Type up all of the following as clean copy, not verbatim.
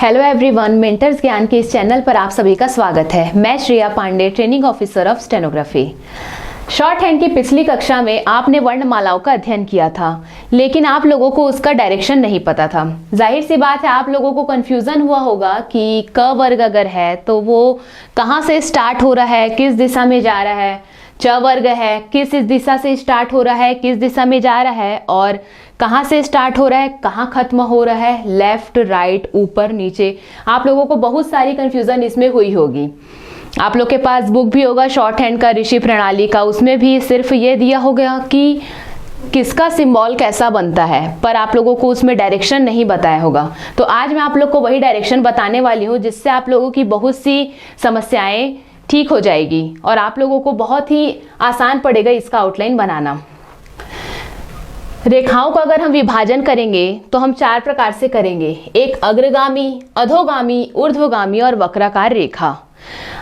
Hello everyone, mentors ज्ञान के इस चैनल पर आप सभी का स्वागत है। मैं Shreya Pandey, training officer of stenography. Shorthand की पिछली कक्षा में आपने वर्णमालाओं का अध्ययन किया था, लेकिन आप लोगों को उसका डायरेक्शन नहीं पता था। जाहिर सी बात है, आप लोगों को कंफ्यूजन हुआ होगा कि क वर्ग अगर है तो वो कहाँ से स्टार्ट हो रहा है, किस दिशा में जा रहा है। च वर्ग है, किस दिशा से स्टार्ट हो रहा है, किस दिशा में जा रहा है, और कहाँ से स्टार्ट हो रहा है, कहाँ खत्म हो रहा है, लेफ्ट राइट ऊपर नीचे। आप लोगों को बहुत सारी कंफ्यूजन इसमें हुई होगी। आप लोग के पास बुक भी होगा शॉर्ट हैंड का, ऋषि प्रणाली का, उसमें भी सिर्फ ये दिया होगा कि किसका सिंबल कैसा बनता है, पर आप लोगों को उसमें डायरेक्शन नहीं बताया होगा। तो आज मैं आप लोग को वही डायरेक्शन बताने वाली हूँ, जिससे आप लोगों की बहुत सी समस्याएं ठीक हो जाएगी और आप लोगों को बहुत ही आसान पड़ेगा इसका आउटलाइन बनाना। रेखाओं का अगर हम विभाजन करेंगे तो हम 4 प्रकार से करेंगे। एक अग्रगामी, अधोगामी, ऊर्ध्वगामी और वक्राकार रेखा।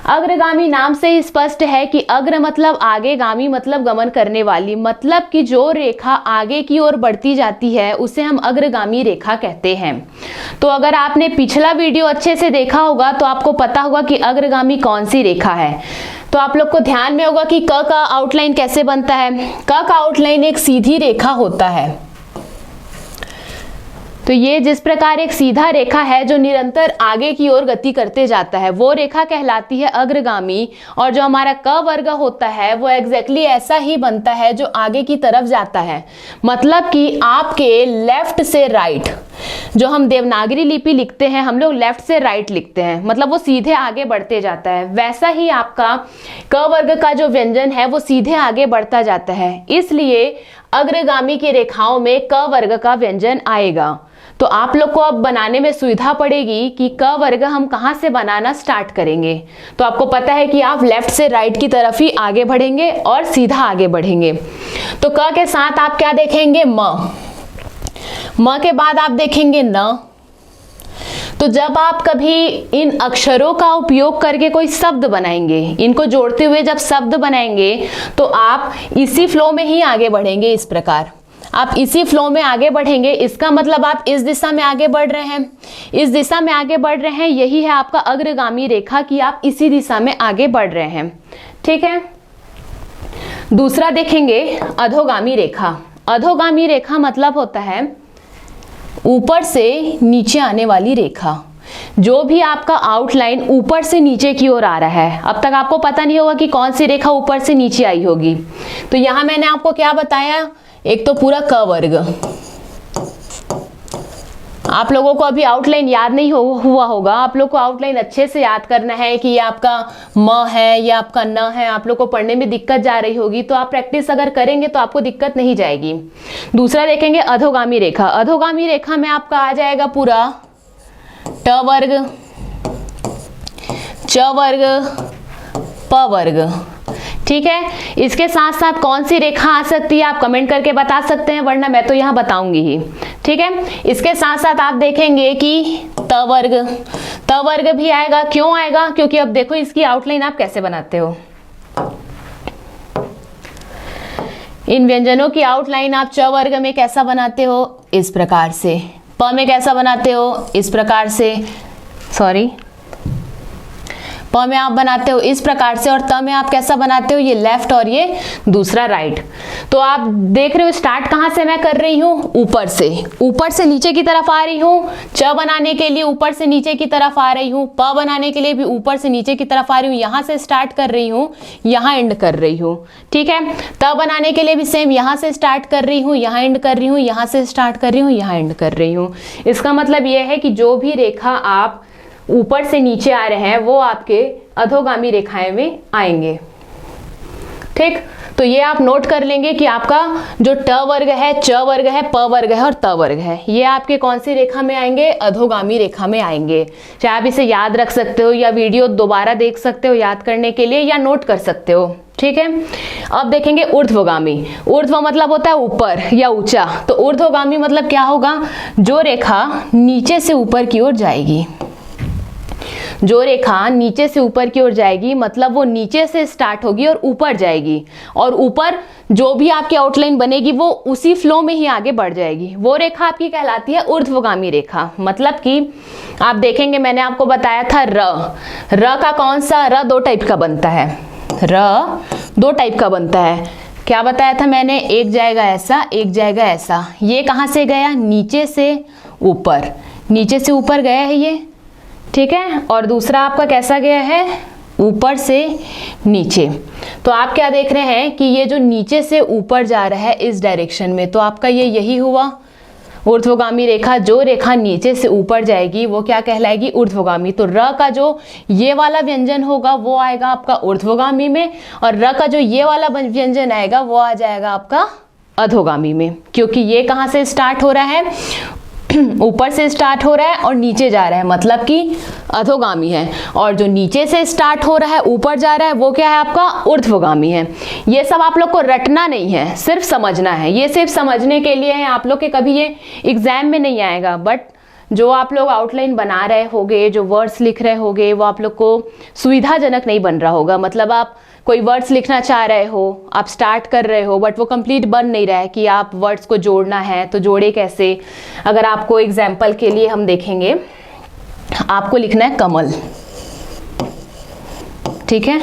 अग्रगामी नाम से ही स्पष्ट है कि अग्र मतलब आगे, गामी मतलब गमन करने वाली, मतलब कि जो रेखा आगे की ओर बढ़ती जाती है उसे हम अग्रगामी रेखा कहते हैं। तो अगर आपने पिछला वीडियो अच्छे से देखा होगा तो आपको पता होगा कि अग्रगामी कौन सी रेखा है। तो आप लोग को ध्यान में होगा कि क का आउटलाइन कैसे बनता है। क का आउटलाइन एक सीधी रेखा होता है। तो ये जिस प्रकार एक सीधा रेखा है जो निरंतर आगे की ओर गति करते जाता है, वो रेखा कहलाती है अग्रगामी। और जो हमारा क वर्ग होता है वो एग्जैक्टली ऐसा ही बनता है जो आगे की तरफ जाता है। मतलब कि आपके लेफ्ट से राइट, जो हम देवनागरी लिपि लिखते हैं हम लोग लेफ्ट से राइट लिखते हैं, मतलब वो सीधे आगे बढ़ते जाता है। वैसा ही आपका क वर्ग का जो व्यंजन है वो सीधे आगे बढ़ता जाता है। इसलिए अग्रगामी की रेखाओं में क वर्ग का व्यंजन आएगा। तो आप लोग को अब बनाने में सुविधा पड़ेगी कि क वर्ग हम कहाँ से बनाना स्टार्ट करेंगे। तो आपको पता है कि आप लेफ्ट से राइट की तरफ ही आगे बढ़ेंगे और सीधा आगे बढ़ेंगे। तो क के साथ आप क्या देखेंगे, म के बाद आप देखेंगे न। तो जब आप कभी इन अक्षरों का उपयोग करके कोई शब्द बनाएंगे, इनको जोड़ते हुए जब शब्द बनाएंगे तो आप इसी फ्लो में ही आगे बढ़ेंगे। इस प्रकार आप इसी फ्लो में आगे बढ़ेंगे। इसका मतलब आप इस दिशा में आगे बढ़ रहे हैं, इस दिशा में आगे बढ़ रहे हैं। यही है आपका अग्रगामी रेखा कि आप इसी दिशा में आगे बढ़ रहे हैं। ठीक है। दूसरा देखेंगे अधोगामी रेखा। अधोगामी रेखा मतलब होता है ऊपर से नीचे आने वाली रेखा। जो भी आपका आउटलाइन ऊपर से नीचे की ओर आ रहा है, अब तक आपको पता नहीं होगा कि कौन सी रेखा ऊपर से नीचे आई होगी। तो यहां मैंने आपको क्या बताया, एक तो पूरा क वर्ग। आप लोगों को अभी आउटलाइन याद नहीं हुआ होगा। आप लोग को आउटलाइन अच्छे से याद करना है कि ये आपका म है, ये आपका न है। आप लोग को पढ़ने में दिक्कत जा रही होगी, तो आप प्रैक्टिस अगर करेंगे तो आपको दिक्कत नहीं जाएगी। दूसरा देखेंगे अधोगामी रेखा। अधोगामी रेखा में आपका आ जाएगा पूरा ट वर्ग, च वर्ग, प वर्ग। ठीक है। इसके साथ साथ कौन सी रेखा आ सकती है आप कमेंट करके बता सकते हैं, वरना मैं तो यहाँ बताऊंगी ही। ठीक है। इसके साथ साथ आप देखेंगे कि त वर्ग, त वर्ग भी आएगा। क्यों आएगा? क्योंकि अब देखो इसकी आउटलाइन आप कैसे बनाते हो। इन व्यंजनों की आउटलाइन आप च वर्ग में कैसा बनाते हो, इस प्रकार से। प में कैसा बनाते हो, इस प्रकार से। सॉरी, प में आप बनाते हो इस प्रकार से, और त में आप कैसा बनाते हो, ये लेफ्ट और ये दूसरा राइट। तो आप देख रहे हो स्टार्ट कहाँ से मैं कर रही हूँ, ऊपर से। ऊपर से नीचे की तरफ आ रही हूँ। च बनाने के लिए ऊपर से नीचे की तरफ आ रही हूँ, प बनाने के लिए भी ऊपर से नीचे की तरफ आ रही हूँ। यहाँ से स्टार्ट कर रही हूँ, यहाँ एंड कर रही हूँ। ठीक है। त बनाने के लिए भी सेम, यहाँ से स्टार्ट कर रही हूँ, यहाँ एंड कर रही हूँ, यहाँ से स्टार्ट कर रही हूँ, यहाँ एंड कर रही हूँ। इसका मतलब यह है कि जो भी रेखा आप ऊपर से नीचे आ रहे हैं वो आपके अधोगामी रेखाएं में आएंगे। ठीक। तो ये आप नोट कर लेंगे कि आपका जो ट वर्ग है, च वर्ग है, प वर्ग है और त वर्ग है, ये आपके कौन सी रेखा में आएंगे, अधोगामी रेखा में आएंगे। चाहे आप इसे याद रख सकते हो या वीडियो दोबारा देख सकते हो याद करने के लिए, या नोट कर सकते हो। ठीक है। अब देखेंगे ऊर्ध्वगामी। ऊर्ध्व मतलब होता है ऊपर या ऊंचा। तो ऊर्ध्वगामी मतलब क्या होगा, जो रेखा नीचे से ऊपर की ओर जाएगी। जो रेखा नीचे से ऊपर की ओर जाएगी मतलब वो नीचे से स्टार्ट होगी और ऊपर जाएगी, और ऊपर जो भी आपकी आउटलाइन बनेगी वो उसी फ्लो में ही आगे बढ़ जाएगी, वो रेखा आपकी कहलाती है ऊर्ध्वगामी रेखा। मतलब कि आप देखेंगे मैंने आपको बताया था र का कौन सा, र दो टाइप का बनता है, र दो टाइप का बनता है। क्या बताया था मैंने, एक जाएगा ऐसा, एक जाएगा ऐसा। ये कहाँ से गया, नीचे से ऊपर, नीचे से ऊपर गया है ये, ठीक है। और दूसरा आपका कैसा गया है, ऊपर से नीचे। तो आप क्या देख रहे हैं कि ये जो नीचे से ऊपर जा रहा है इस डायरेक्शन में, तो आपका ये यही हुआ ऊर्ध्वगामी रेखा। जो रेखा नीचे से ऊपर जाएगी वो क्या कहलाएगी, ऊर्ध्वगामी। तो र का जो ये वाला व्यंजन होगा वो आएगा आपका ऊर्ध्वगामी में, और र का जो ये वाला व्यंजन आएगा वो आ जाएगा आपका अधोगामी में, क्योंकि ये कहाँ से स्टार्ट हो रहा है, ऊपर से स्टार्ट हो रहा है और नीचे जा रहा है, मतलब कि अधोगामी है। और जो नीचे से स्टार्ट हो रहा है ऊपर जा रहा है वो क्या है, आपका ऊर्ध्वगामी है। ये सब आप लोग को रटना नहीं है, सिर्फ समझना है। ये सिर्फ समझने के लिए है, आप लोग के कभी ये एग्जाम में नहीं आएगा। बट जो आप लोग आउटलाइन बना रहे होगे, जो वर्ड्स लिख रहे होगे, वो आप लोग को सुविधाजनक नहीं बन रहा होगा। मतलब आप कोई वर्ड्स लिखना चाह रहे हो, आप स्टार्ट कर रहे हो, बट वो कंप्लीट बन नहीं रहा है कि आप वर्ड्स को जोड़ना है, तो जोड़े कैसे। अगर आपको एग्जाम्पल के लिए हम देखेंगे, आपको लिखना है कमल, ठीक है,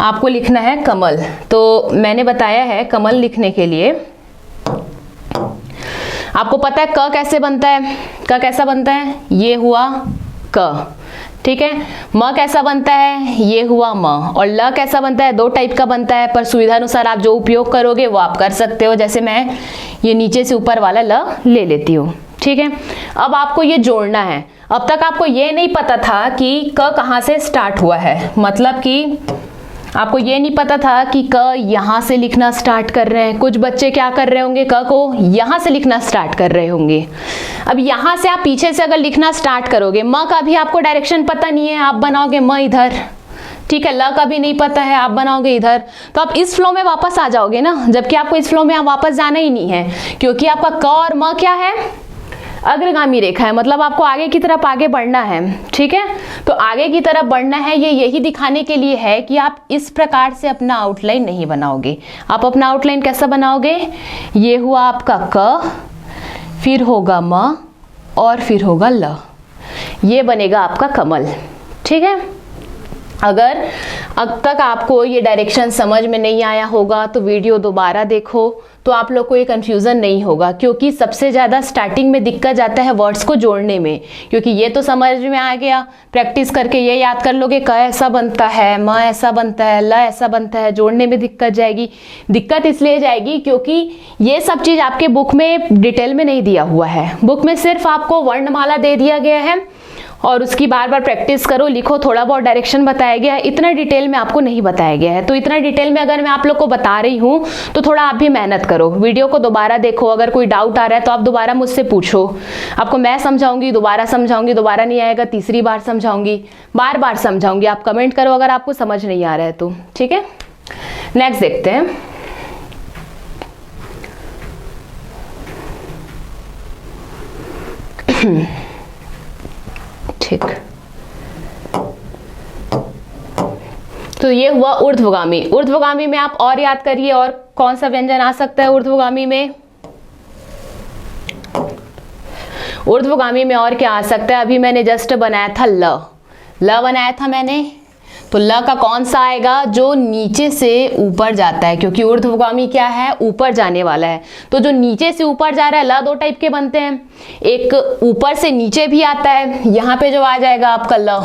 आपको लिखना है कमल। तो मैंने बताया है कमल लिखने के लिए आपको पता है क कैसे बनता है, क कैसा बनता है, ये हुआ क, ठीक है। म कैसा बनता है, ये हुआ म। और ल कैसा बनता है, दो टाइप का बनता है, पर सुविधा अनुसार आप जो उपयोग करोगे वो आप कर सकते हो। जैसे मैं ये नीचे से ऊपर वाला ल ले लेती हूँ, ठीक है। अब आपको ये जोड़ना है। अब तक आपको ये नहीं पता था कि क कहाँ से स्टार्ट हुआ है, मतलब कि आपको ये नहीं पता था कि क यहाँ से लिखना स्टार्ट कर रहे हैं। कुछ बच्चे क्या कर रहे होंगे, क को यहाँ से लिखना स्टार्ट कर रहे होंगे। अब यहाँ से आप पीछे से अगर लिखना स्टार्ट करोगे, म का भी आपको डायरेक्शन पता नहीं है, आप बनाओगे म इधर, ठीक है। ल का भी नहीं पता है, आप बनाओगे इधर, तो आप इस फ्लो में वापस आ जाओगे ना, जबकि आपको इस फ्लो में आप वापस जाना ही नहीं है, क्योंकि आपका क और म क्या है, अग्रगामी रेखा है। मतलब आपको आगे की तरफ आगे बढ़ना है, ठीक है। तो आगे की तरफ बढ़ना है, ये यही दिखाने के लिए है कि आप इस प्रकार से अपना आउटलाइन नहीं बनाओगे। आप अपना आउटलाइन कैसा बनाओगे, ये हुआ आपका क, फिर होगा म, और फिर होगा ल, ये बनेगा आपका कमल, ठीक है। अगर अब तक आपको ये डायरेक्शन समझ में नहीं आया होगा तो वीडियो दोबारा देखो, तो आप लोग को ये कंफ्यूजन नहीं होगा। क्योंकि सबसे ज़्यादा स्टार्टिंग में दिक्कत जाता है वर्ड्स को जोड़ने में, क्योंकि ये तो समझ में आ गया, प्रैक्टिस करके ये याद कर लोगे क ऐसा बनता है, म ऐसा बनता है, ल ऐसा बनता है। जोड़ने में दिक्कत जाएगी। दिक्कत इसलिए जाएगी क्योंकि ये सब चीज़ आपके बुक में डिटेल में नहीं दिया हुआ है। बुक में सिर्फ आपको वर्णमाला दे दिया गया है और उसकी बार बार प्रैक्टिस करो, लिखो, थोड़ा बहुत डायरेक्शन बताया गया है, इतना डिटेल में आपको नहीं बताया गया है। तो इतना डिटेल में अगर मैं आप लोग को बता रही हूँ तो थोड़ा आप भी मेहनत करो, वीडियो को दोबारा देखो। अगर कोई डाउट आ रहा है तो आप दोबारा मुझसे पूछो, आपको मैं समझाऊंगी, दोबारा समझाऊंगी, दोबारा नहीं आएगा तीसरी बार समझाऊंगी, बार बार समझाऊंगी। आप कमेंट करो अगर आपको समझ नहीं आ रहा है तो, ठीक है। नेक्स्ट देखते हैं। ठीक, तो ये हुआ ऊर्ध्वगामी। ऊर्ध्वगामी में आप और याद करिए, और कौन सा व्यंजन आ सकता है ऊर्ध्वगामी में, ऊर्ध्वगामी में और क्या आ सकता है। अभी मैंने जस्ट बनाया था ल बनाया था मैंने, तो ल का कौन सा आएगा, जो नीचे से ऊपर जाता है, क्योंकि ऊर्ध्वगामी क्या है, ऊपर जाने वाला है। तो जो नीचे से ऊपर जा रहा है, ल दो टाइप के बनते हैं, एक ऊपर से नीचे भी आता है। यहाँ पे जो आ जाएगा आपका ल,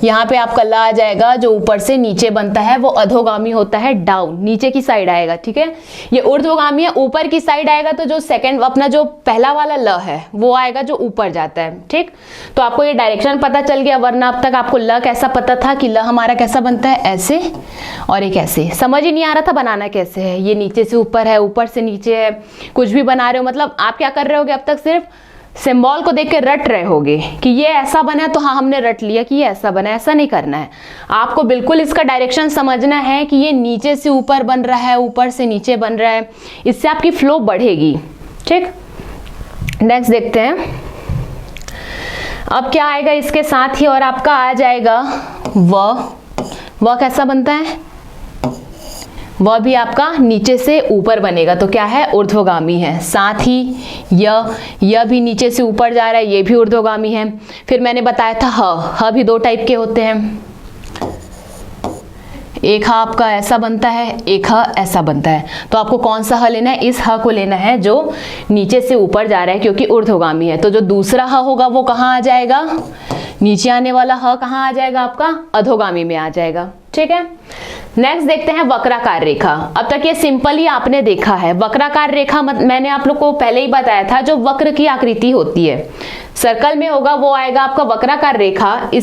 यहाँ पे आपका ल आ जाएगा, जो ऊपर से नीचे बनता है वो अधोगामी होता है, डाउन, नीचे की साइड आएगा, ठीक है। ये ऊर्ध्वगामी है, ऊपर की साइड आएगा। तो जो सेकंड अपना जो पहला वाला ल है वो आएगा जो ऊपर जाता है, ठीक। तो आपको ये डायरेक्शन पता चल गया, वरना अब तक आपको ल कैसा पता था कि ल हमारा कैसा बनता है, ऐसे और एक ऐसे। समझ ही नहीं आ रहा था बनाना कैसे है, ये नीचे से ऊपर है, ऊपर से नीचे है, कुछ भी बना रहे हो। मतलब आप क्या कर रहे होगे, अब तक सिर्फ सिंबल को देख के रट रहे होगे कि ये ऐसा बना है तो हाँ हमने रट लिया कि ये ऐसा बना है। ऐसा नहीं करना है, आपको बिल्कुल इसका डायरेक्शन समझना है कि ये नीचे से ऊपर बन रहा है, ऊपर से नीचे बन रहा है, इससे आपकी फ्लो बढ़ेगी, ठीक। नेक्स्ट देखते हैं। अब क्या आएगा इसके साथ ही, और आपका आ जाएगा व कैसा बनता है, वह भी आपका नीचे से ऊपर बनेगा, तो क्या है, ऊर्ध्वगामी है। साथ ही य भी नीचे से ऊपर जा रहा है, ये भी ऊर्ध्वगामी है। फिर मैंने बताया था ह भी दो टाइप के होते हैं, एक ह आपका ऐसा बनता है, एक ह ऐसा बनता है। तो आपको कौन सा ह लेना है, इस ह को लेना है जो नीचे से ऊपर जा रहा है क्योंकि ऊर्ध्वगामी है। तो जो दूसरा ह होगा वो कहाँ आ जाएगा, नीचे आने वाला ह कहाँ आ जाएगा, आपका अधोगामी में आ जाएगा। ठीक है, नेक्स्ट देखते हैं वक्राकार रेखा। अब तक ये सिंपल ही आपने देखा है। वक्राकार रेखा मैंने आप लोग को पहले ही बताया था, जो वक्र की आकृति होती है, सर्कल में होगा वो आएगा आपका वक्राकार रेखा।